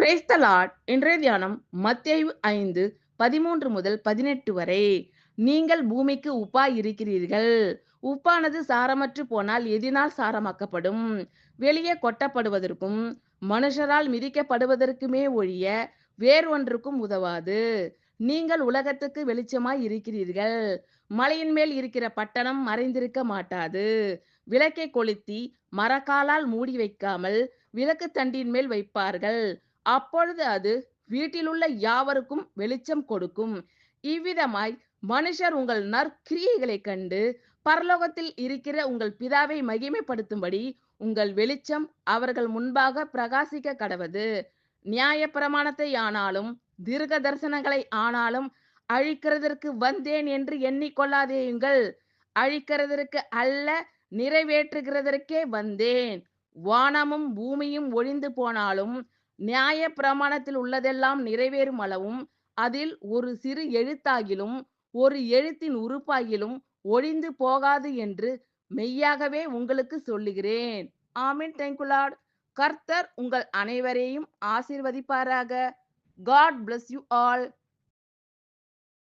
Praise the Lord. இன்றைய தியானம் மத்தேயு 5:13 முதல் 18 வரை. நீங்கள் பூமிக்கு உப்பாய் இருக்கிறீர்கள். உப்பானது சாரமற்று போனால் எதினால் சாரமாக்கப்படும்? வெளியே கொட்டப்படுவதற்கும் மனுஷரால் மிதிக்கப்படுவதற்குமே ஒழிய வேறொன்றுக்கும் உதவாது. நீங்கள் உலகத்துக்கு வெளிச்சமாய் இருக்கிறீர்கள். மலையின் மேல் இருக்கிற பட்டணம் மறைந்திருக்க மாட்டாது. விளக்கை கொளுத்தி மரக்காலால் மூடி வைக்காமல் விளக்கு தண்டின் மேல் வைப்பார்கள். அப்பொழுது அது வீட்டிலுள்ள யாவருக்கும் வெளிச்சம் கொடுக்கும். இவ்விதமாய் மனுஷர் உங்கள் நற்கிரியைகளைக் கண்டு பரலோகத்தில் இருக்கிற உங்கள் பிதாவை மகிமைப்படுத்தும்படி உங்கள் வெளிச்சம் அவர்கள் முன்பாக பிரகாசிக்க கடவது. நியாயப்பிரமாணத்தை ஆனாலும் தீர்க்க தரிசனங்களை ஆனாலும் அழிக்கிறதற்கு வந்தேன் என்று எண்ணிக்கொள்ளாதேயுங்கள். அழிக்கிறதற்கு அல்ல, நிறைவேற்றுகிறதற்கே வந்தேன். வானமும் பூமியும் ஒழிந்து போனாலும் நியாய பிரமாணத்தில் உள்ளதெல்லாம் நிறைவேறும் அளவும் அதில் ஒரு சிறு எழுத்தாகிலும் ஒரு எழுத்தின் உறுப்பாகிலும் ஒழிந்து போகாது என்று மெய்யாகவே உங்களுக்கு சொல்லுகிறேன். ஆமென். Thank you lord. கர்த்தர் உங்கள் அனைவரையும் ஆசீர்வதிப்பாராக. God bless you all.